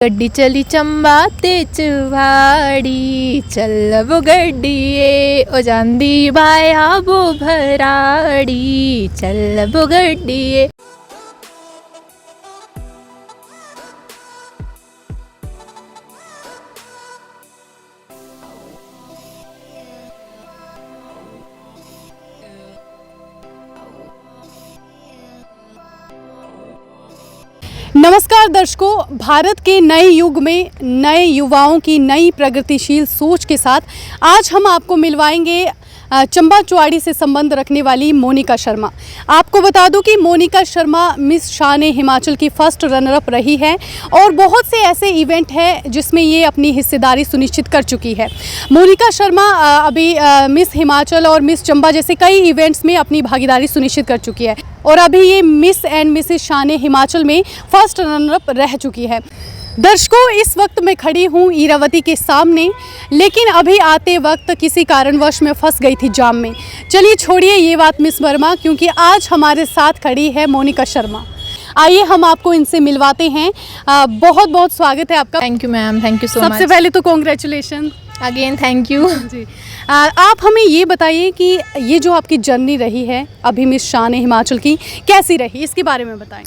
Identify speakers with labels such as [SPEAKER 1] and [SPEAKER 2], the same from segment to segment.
[SPEAKER 1] गड्डी चली चंबा ते चुवाड़ी चल वो गड्डीए ओ जांदी बाया वो भराड़ी चल वो गड्डीए।
[SPEAKER 2] नमस्कार दर्शकों, भारत के नए युग में नए युवाओं की नई प्रगतिशील सोच के साथ आज हम आपको मिलवाएंगे चंबा चुवाड़ी से संबंध रखने वाली मोनिका शर्मा। आपको बता दूं कि मोनिका शर्मा मिस शान हिमाचल की फर्स्ट रनर अप रही है और बहुत से ऐसे इवेंट हैं जिसमें ये अपनी हिस्सेदारी सुनिश्चित कर चुकी है। मोनिका शर्मा अभी मिस हिमाचल और मिस चंबा जैसे कई इवेंट्स में अपनी भागीदारी सुनिश्चित कर चुकी है और अभी ये मिस एंड मिसेस शान हिमाचल में फर्स्ट रनर अप रह चुकी है। दर्शकों, इस वक्त मैं खड़ी हूँ ईरावती के सामने, लेकिन अभी आते वक्त किसी कारणवश मैं फंस गई थी जाम में। चलिए छोड़िए ये बात मिस वर्मा, क्योंकि आज हमारे साथ खड़ी है मोनिका शर्मा। आइए हम आपको इनसे मिलवाते हैं। बहुत बहुत स्वागत है आपका।
[SPEAKER 1] Thank you ma'am, thank you so much.
[SPEAKER 2] सबसे पहले तो कॉन्ग्रेचुलेशन
[SPEAKER 1] अगेन, थैंक यू
[SPEAKER 2] जी। आप हमें ये बताइए कि ये जो आपकी जर्नी रही है अभी मिस शान हिमाचल की, कैसी रही, इसके बारे में बताएं।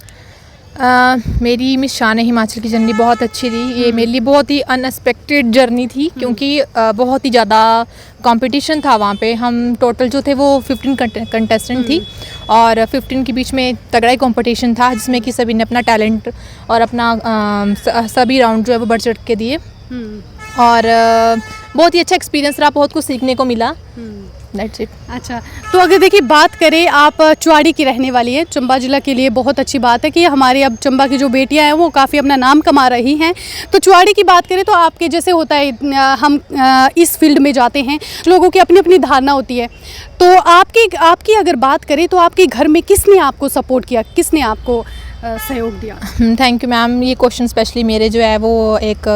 [SPEAKER 1] मेरी मिस शान हिमाचल की जर्नी बहुत अच्छी रही। ये मेरे लिए बहुत ही अनएक्सपेक्टेड जर्नी थी, क्योंकि बहुत ही ज़्यादा कंपटीशन था वहाँ पे। हम टोटल जो थे वो 15 कंटेस्टेंट थी और 15 के बीच में तगड़ा ही कंपटीशन था, जिसमें कि सभी ने अपना टैलेंट और अपना सभी राउंड जो है वो बढ़ चढ़ के दिए और बहुत ही अच्छा एक्सपीरियंस रहा, बहुत कुछ सीखने को मिला। That's it।
[SPEAKER 2] अच्छा, तो अगर देखिए बात करें, आप चुवाड़ी की रहने वाली है, चंबा जिला के लिए बहुत अच्छी बात है कि हमारे अब चंबा की जो बेटियां हैं वो काफ़ी अपना नाम कमा रही हैं। तो चुवाड़ी की बात करें तो आपके जैसे होता है, हम इस फील्ड में जाते हैं, लोगों की अपनी अपनी धारणा होती है। तो आपकी अगर बात करें तो आपके घर में किसने आपको सपोर्ट किया, किसने आपको सहयोग दिया?
[SPEAKER 1] Thank you ma'am. ये क्वेश्चन स्पेशली मेरे जो है वो एक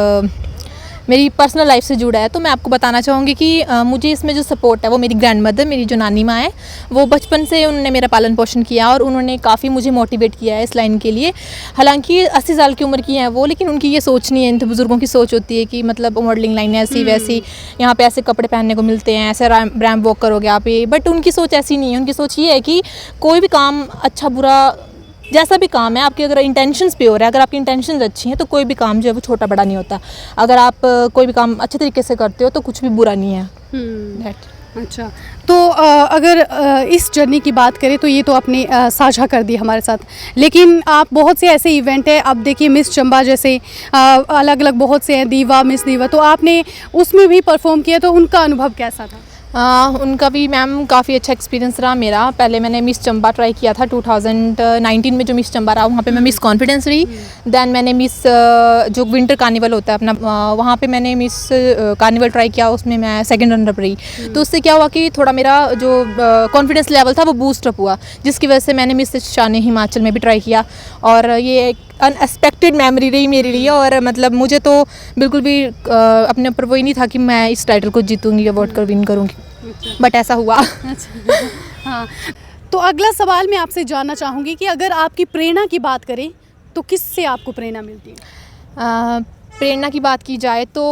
[SPEAKER 1] मेरी पर्सनल लाइफ से जुड़ा है। तो मैं आपको बताना चाहूँगी कि मुझे इसमें जो सपोर्ट है वो मेरी ग्रैंड मदर, मेरी जो नानी माँ है, वो बचपन से उन्होंने मेरा पालन पोषण किया और उन्होंने काफ़ी मुझे मोटिवेट किया है इस लाइन के लिए। हालांकि 80 साल की उम्र की हैं वो, लेकिन उनकी ये सोच नहीं है। इन बुज़ुर्गों की सोच होती है कि मतलब मॉडलिंग लाइन ऐसी वैसी, यहाँ पे ऐसे कपड़े पहनने को मिलते हैं, ऐसे रैम्प वॉक करोगे आप ये। बट उनकी सोच ऐसी नहीं है। उनकी सोच ये है कि कोई भी काम, अच्छा बुरा जैसा भी काम है, आपके अगर इंटेंशंस पे हो रहा है, अगर आपकी इंटेंशंस अच्छी हैं तो कोई भी काम जो है वो छोटा बड़ा नहीं होता। अगर आप कोई भी काम अच्छे तरीके से करते हो तो कुछ भी बुरा नहीं है।
[SPEAKER 2] अच्छा, तो अगर इस जर्नी की बात करें तो ये तो आपने साझा कर दी हमारे साथ, लेकिन आप बहुत से ऐसे इवेंट है, अब देखिए मिस चंबा जैसे अलग अलग बहुत से हैं, दीवा, मिस दीवा, तो आपने उसमें भी परफॉर्म किया, तो उनका अनुभव कैसा था?
[SPEAKER 1] उनका भी मैम काफ़ी अच्छा एक्सपीरियंस रहा मेरा। पहले मैंने मिस चंबा ट्राई किया था 2019 में, जो मिस चंबा रहा वहाँ पे मैं मिस कॉन्फिडेंस रही। दैन मैंने मिस जो विंटर कार्निवल होता है अपना, वहाँ पे मैंने मिस कार्निवल ट्राई किया, उसमें मैं सेकंड रनर अप रही। तो उससे क्या हुआ कि थोड़ा मेरा जो कॉन्फिडेंस लेवल था वो बूस्ट अप हुआ, जिसकी वजह से मैंने मिस शान हिमाचल में भी ट्राई किया और ये अनएक्सपेक्टेड मेमोरी रही मेरे लिए। और मतलब मुझे तो बिल्कुल भी अपने ऊपर वही नहीं था कि मैं इस टाइटल को जीतूंगी, अवार्ड कर विन करूँगी, बट ऐसा हुआ।
[SPEAKER 2] अच्छा। हाँ, तो अगला सवाल मैं आपसे जानना चाहूँगी कि अगर आपकी प्रेरणा की बात करें तो किससे आपको प्रेरणा मिलती है?
[SPEAKER 1] प्रेरणा की बात की जाए तो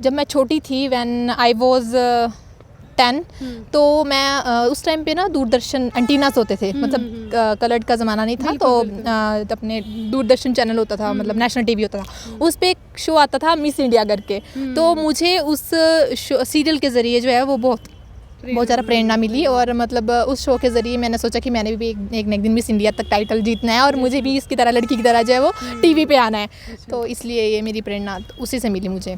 [SPEAKER 1] जब मैं छोटी थी, व्हेन आई वाज 10, तो मैं उस टाइम पे ना दूरदर्शन एंटीनास होते थे, मतलब कलर्ड का ज़माना नहीं था, तो अपने दूरदर्शन चैनल होता था, मतलब नेशनल टीवी होता था, उस पे एक शो आता था मिस इंडिया करके। तो मुझे उस सीरियल के ज़रिए जो है वो बहुत ज़्यादा प्रेरणा मिली और मतलब उस शो के ज़रिए मैंने सोचा कि मैंने भी एक न एक दिन मिस इंडिया तक टाइटल जीतना है और मुझे भी इसकी तरह, लड़की की तरह जो है वो टीवी पे आना है। तो इसलिए ये मेरी प्रेरणा उसी से मिली मुझे।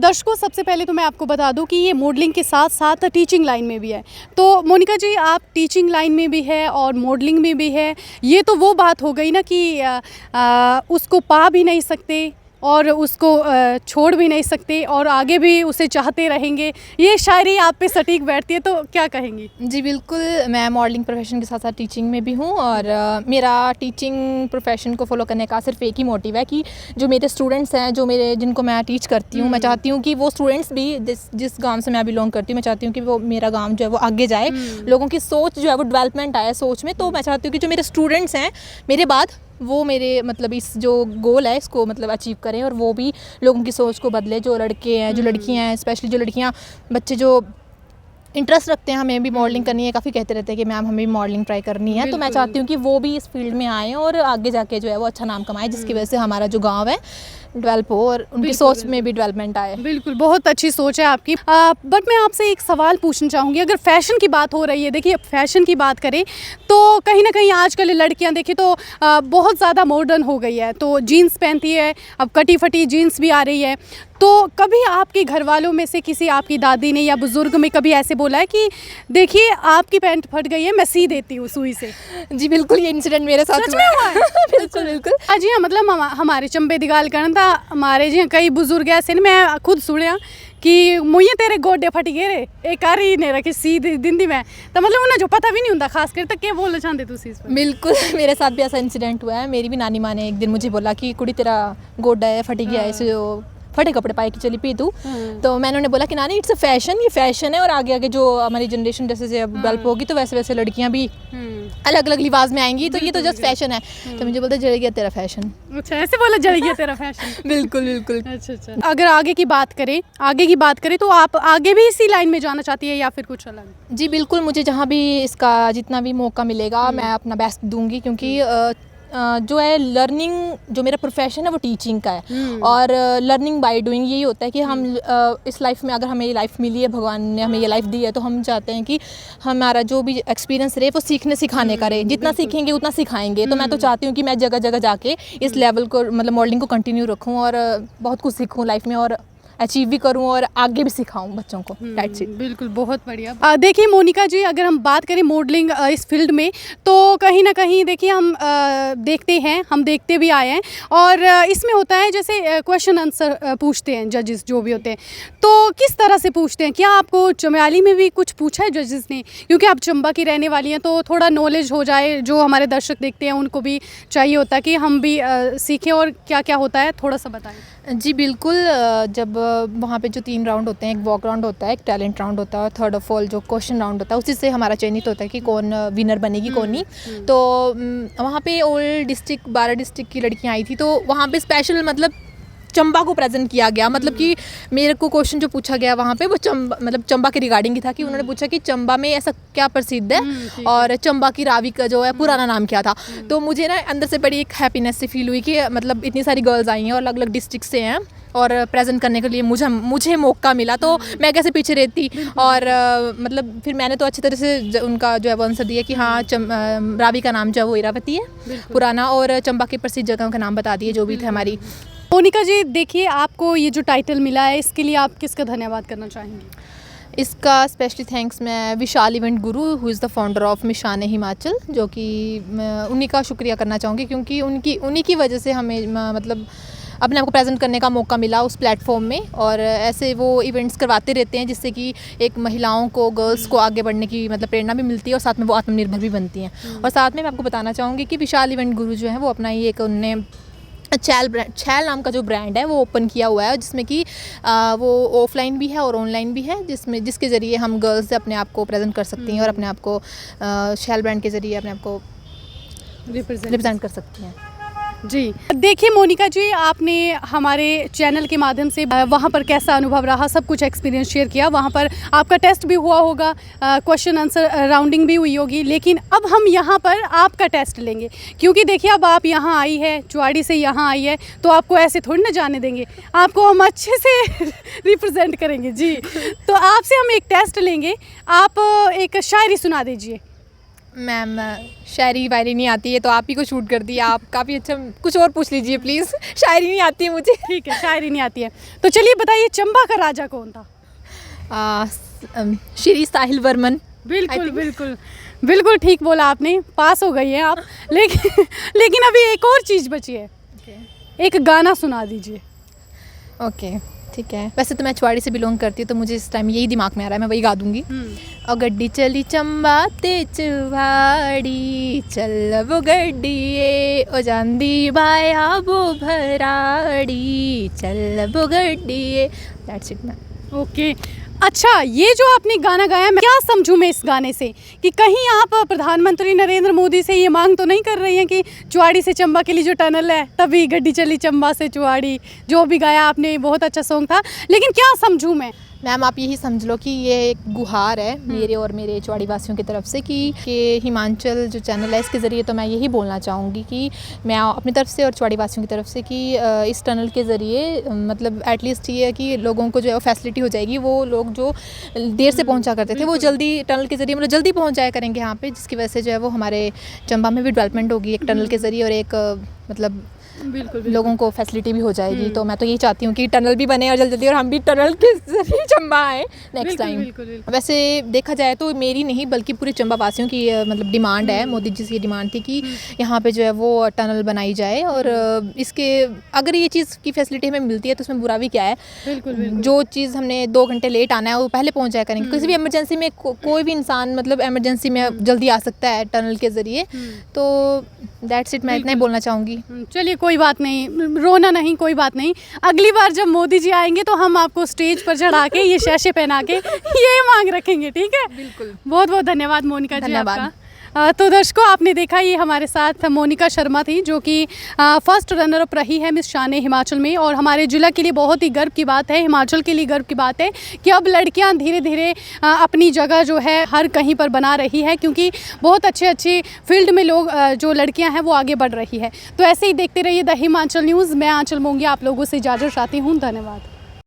[SPEAKER 2] दर्शकों, सबसे पहले तो मैं आपको बता दूं कि ये मॉडलिंग के साथ साथ टीचिंग लाइन में भी है। तो मोनिका जी, आप टीचिंग लाइन में भी है और मॉडलिंग में भी है। ये तो वो बात हो गई ना कि उसको पा भी नहीं सकते और उसको छोड़ भी नहीं सकते और आगे भी उसे चाहते रहेंगे, ये शायरी आप पे सटीक बैठती है, तो क्या कहेंगी?
[SPEAKER 1] जी बिल्कुल, मैं मॉडलिंग प्रोफेशन के साथ साथ टीचिंग में भी हूँ और मेरा टीचिंग प्रोफेशन को फॉलो करने का सिर्फ एक ही मोटिव है कि जो मेरे स्टूडेंट्स हैं, जिनको मैं टीच करती हूँ, मैं चाहती हूँ कि वो स्टूडेंट्स भी जिस गांव से मैं बिलोंग करती हूँ, मैं चाहती हूँ कि वो मेरा गांव जो है वो आगे जाए, लोगों की सोच जो है वो डेवलपमेंट आए सोच में। तो मैं चाहती हूँ कि जो मेरे स्टूडेंट्स हैं मेरे बाद वो मेरे मतलब इस जो गोल है इसको मतलब अचीव करें और वो भी लोगों की सोच को बदले, जो लड़के हैं, जो लड़कियां हैं, स्पेशली जो लड़कियां, बच्चे जो इंटरेस्ट रखते हैं हमें भी मॉडलिंग करनी है, काफ़ी कहते रहते हैं कि मैम हमें भी मॉडलिंग ट्राई करनी है, तो मैं चाहती हूँ कि वो भी इस फील्ड में आएँ और आगे जाके जो है वो अच्छा नाम कमाएं, जिसकी वजह से हमारा जो गांव है डेवलप हो और उनकी सोच में भी डेवलपमेंट आए।
[SPEAKER 2] बिल्कुल, बहुत अच्छी सोच है आपकी। बट मैं आपसे एक सवाल पूछना चाहूँगी, अगर फैशन की बात हो रही है, देखिए फैशन की बात करें तो कहीं ना कहीं आजकल लड़कियां देखिए तो बहुत ज़्यादा मॉडर्न हो गई है, तो जीन्स पहनती है, अब कटी फटी जीन्स भी आ रही है। तो कभी आपके घर वालों में से किसी, आपकी दादी ने या बुज़ुर्ग में कभी ऐसे बोला है कि देखिए आपकी पैंट फट गई है, मैं सी देती हूँ सुई से?
[SPEAKER 1] जी बिल्कुल, ये इंसिडेंट मेरे साथ
[SPEAKER 2] सच में हुआ है?
[SPEAKER 1] बिल्कुल बिल्कुल।
[SPEAKER 2] जी हाँ, मतलब हमारे चंबे दी गल करन तां हमारे जी कई बुजुर्ग ऐसे ने, मैं खुद सुनिया कि मुझे तेरे गोडे फट गए रे, एक कारी ने रखी सी दिंदी मैं, तो मतलब उन्हें जो पता भी नहीं होता खास कर, तो क्या बोलना चाहते तुसी इस पर?
[SPEAKER 1] बिल्कुल मेरे साथ भी ऐसा इंसिडेंट हुआ है। मेरी भी नानी माँ ने एक दिन मुझे बोला कि कुड़ी तेरा गोडा है फट गया है, इसे जो फटे कपड़े पाए कि चली पी तू। तो मैंने उन्हें बोला कि नानी इट्स अ फैशन, ये फैशन है और आगे आगे जो हमारी जनरेशन जैसे जैसे डेवलप होगी तो वैसे वैसे लड़कियां भी अलग अलग लिबास में आएंगी, तो ये तो जस्ट फैशन है। तो मुझे बोलते जल गया तेरा फैशन।
[SPEAKER 2] अच्छा, ऐसे बोला जल गया तेरा फैशन?
[SPEAKER 1] बिल्कुल बिल्कुल।
[SPEAKER 2] अच्छा। अगर आगे की बात करें तो आप आगे भी इसी लाइन में जाना चाहती है या फिर कुछ अलग?
[SPEAKER 1] जी बिल्कुल, मुझे जहाँ भी इसका जितना भी मौका मिलेगा मैं अपना बेस्ट दूंगी, क्योंकि जो है लर्निंग, जो मेरा प्रोफेशन है वो टीचिंग का है और लर्निंग बाय डूइंग यही होता है कि हम इस लाइफ में, अगर हमें ये लाइफ मिली है, भगवान ने हमें ये लाइफ दी है, तो हम चाहते हैं कि हमारा जो भी एक्सपीरियंस रहे वो सीखने सिखाने का रहे, जितना सीखेंगे उतना सिखाएंगे। तो मैं तो चाहती हूँ कि मैं जगह जगह जाके इस लेवल को मतलब मॉडलिंग को कंटिन्यू रखूँ और बहुत कुछ सीखूँ लाइफ में और अचीव भी करूं और आगे भी सिखाऊं बच्चों को। That's it.
[SPEAKER 2] बिल्कुल, बहुत बढ़िया। देखिए मोनिका जी, अगर हम बात करें मॉडलिंग इस फील्ड में, तो कहीं ना कहीं देखिए हम देखते भी आए हैं और इसमें होता है जैसे क्वेश्चन आंसर पूछते हैं जजेस जो भी होते हैं, तो किस तरह से पूछते हैं? क्या आपको चम्याली में भी कुछ पूछा है जजेस ने? क्योंकि आप चंबा की रहने वाली हैं, तो थोड़ा नॉलेज हो जाए, जो हमारे दर्शक देखते हैं उनको भी चाहिए होता है कि हम भी सीखें, और क्या क्या होता है थोड़ा सा बताएं।
[SPEAKER 1] जी बिल्कुल, जब वहाँ पे जो 3 राउंड होते हैं, एक वॉक राउंड होता है, एक टैलेंट राउंड होता है और थर्ड ऑफ ऑल जो क्वेश्चन राउंड होता है, उसी से हमारा चयनित होता है कि कौन विनर बनेगी कौन नहीं। तो वहाँ पे ऑल डिस्ट्रिक्ट 12 डिस्ट्रिक्ट की लड़कियाँ आई थी, तो वहाँ पे स्पेशल मतलब चंबा को प्रेजेंट किया गया। मतलब कि मेरे को क्वेश्चन जो पूछा गया वहाँ पे वो चंबा के रिगार्डिंग ही था कि उन्होंने पूछा कि चंबा में ऐसा क्या प्रसिद्ध है और चंबा की रावी का जो है पुराना नाम क्या था। तो मुझे ना अंदर से बड़ी एक हैप्पीनेस सी फील हुई कि मतलब इतनी सारी गर्ल्स आई हैं और अलग अलग डिस्ट्रिक्ट से हैं और प्रेजेंट करने के लिए मुझे मौका मिला, तो मैं कैसे पीछे रहती। और मतलब फिर मैंने तो अच्छी तरह से उनका जो है वो आंसर दिया कि हाँ रावी का नाम जो है वो इरावती है पुराना, और चंबा की प्रसिद्ध जगहों का नाम बता दिए जो भी थे हमारी।
[SPEAKER 2] मोनिका जी, देखिए आपको ये जो टाइटल मिला है इसके लिए आप किसका धन्यवाद करना चाहेंगे?
[SPEAKER 1] इसका स्पेशली थैंक्स मैं Vishal event guru, who is the founder of mission Himachal, जो कि उन्हीं का शुक्रिया करना चाहूँगी, क्योंकि उन्हीं की वजह से हमें मतलब अपने आप को प्रेजेंट करने का मौका मिला उस प्लेटफॉर्म में। और ऐसे वो इवेंट्स करवाते रहते हैं जिससे कि एक महिलाओं को, गर्ल्स को आगे बढ़ने की मतलब प्रेरणा भी मिलती है और साथ में वो आत्मनिर्भर भी बनती हैं। और साथ में मैं आपको बताना चाहूँगी कि विशाल इवेंट गुरु जो है वो अपना ही एक उनने छैल नाम का जो ब्रांड है वो ओपन किया हुआ है, जिसमें कि वो ऑफलाइन भी है और ऑनलाइन भी है, जिसके ज़रिए हम गर्ल्स से अपने आप को प्रेजेंट कर सकती हैं और अपने आप को छैल ब्रांड के ज़रिए अपने आप को रिप्रेजेंट कर सकती हैं।
[SPEAKER 2] जी, देखिए मोनिका जी, आपने हमारे चैनल के माध्यम से वहाँ पर कैसा अनुभव रहा, सब कुछ एक्सपीरियंस शेयर किया। वहाँ पर आपका टेस्ट भी हुआ होगा, क्वेश्चन आंसर राउंडिंग भी हुई होगी, लेकिन अब हम यहाँ पर आपका टेस्ट लेंगे, क्योंकि देखिए अब आप यहाँ आई है, चुवाड़ी से यहाँ आई है, तो आपको ऐसे थोड़ी ना जाने देंगे, आपको हम अच्छे से रिप्रेजेंट करेंगे। जी, तो आपसे हम एक टेस्ट लेंगे, आप एक शायरी सुना दीजिए।
[SPEAKER 1] मैम शायरी वायरी नहीं आती है, तो आप ही को शूट कर दिया आप, काफ़ी अच्छा, कुछ और पूछ लीजिए प्लीज़। शायरी नहीं आती है मुझे।
[SPEAKER 2] ठीक है, शायरी नहीं आती है, तो चलिए बताइए, चंबा का राजा कौन था?
[SPEAKER 1] श्री साहिल वर्मन।
[SPEAKER 2] बिल्कुल ठीक बोला आपने, पास हो गई हैं आप। लेकिन अभी एक और चीज़ बची है, एक गाना सुना दीजिए।
[SPEAKER 1] ओके ठीक है, वैसे तो मैं चुवाड़ी से बिलोंग करती हूँ, तो मुझे इस टाइम यही दिमाग में आ रहा है, मैं वही गा दूँगी। और गड्डी चली चंबा ते चुवाड़ी, चल वो गड्डी ओ जांदी बाया वो भराड़ी, चल वो गड्डी। That's it ma'am.
[SPEAKER 2] ओके, अच्छा, ये जो आपने गाना गाया, मैं क्या समझूं मैं इस गाने से कि कहीं आप प्रधानमंत्री नरेंद्र मोदी से ये मांग तो नहीं कर रही हैं कि चुवाड़ी से चंबा के लिए जो टनल है, तभी गड्डी चली चंबा से चुवाड़ी, जो भी गाया आपने बहुत अच्छा सॉन्ग था, लेकिन क्या समझूं मैं?
[SPEAKER 1] मैम आप यही समझ लो कि ये एक गुहार है मेरे और मेरे चौड़ी वासियों की तरफ से कि हिमाचल जो चैनल है इसके ज़रिए तो मैं यही बोलना चाहूँगी कि मैं अपनी तरफ से और चौड़ी वासियों की तरफ से कि इस टनल के ज़रिए मतलब एटलीस्ट ये है कि लोगों को जो है फैसिलिटी हो जाएगी। वो लोग जो देर से पहुँचा करते थे वो जल्दी टनल के ज़रिए मतलब जल्दी पहुँच जाया करेंगे यहाँ पर, जिसकी वजह से जो है वो हमारे चंबा में भी डेवलपमेंट होगी एक टनल के ज़रिए और एक मतलब
[SPEAKER 2] बिल्कुल
[SPEAKER 1] लोगों को फैसिलिटी भी हो जाएगी। तो मैं तो यही चाहती हूँ कि टनल भी बने और जल्दी जल्दी और हम भी टनल के जरिए चंबा आए नेक्स्ट टाइम। वैसे देखा जाए तो मेरी नहीं बल्कि पूरे चंबा वासियों की मतलब डिमांड है, मोदी जी से ये डिमांड थी कि यहाँ पे जो है वो टनल बनाई जाए और इसके अगर ये चीज़ की फैसिलिटी हमें मिलती है तो उसमें बुरा भी क्या है। जो चीज़ हमने 2 घंटे लेट आना है वो पहले पहुँच जाया करेंगे। किसी भी इमरजेंसी में कोई भी इंसान मतलब इमरजेंसी में जल्दी आ सकता है टनल के ज़रिए। तो दैट्स इट, मैं इतना ही बोलना चाहूँगी।
[SPEAKER 2] चलिए कोई बात नहीं, रोना नहीं, कोई बात नहीं। अगली बार जब मोदी जी आएंगे तो हम आपको स्टेज पर चढ़ा के ये शैशे पहना के ये मांग रखेंगे, ठीक है?
[SPEAKER 1] बिल्कुल।
[SPEAKER 2] बहुत बहुत धन्यवाद मोनिका जी
[SPEAKER 1] धन्यवाद।
[SPEAKER 2] आपका। तो दर्शकों आपने देखा ये हमारे साथ मोनिका शर्मा थी जो कि फर्स्ट रनर अप रही है मिस शान हिमाचल में, और हमारे जिला के लिए बहुत ही गर्व की बात है, हिमाचल के लिए गर्व की बात है कि अब लड़कियां धीरे धीरे अपनी जगह जो है हर कहीं पर बना रही है, क्योंकि बहुत अच्छे फील्ड में लोग जो लड़कियां हैं वो आगे बढ़ रही है। तो ऐसे ही देखते रहिए द हिमाचल न्यूज़। मैं आंचल मोंगिया आप लोगों से इजाज़त चाहती हूँ। धन्यवाद।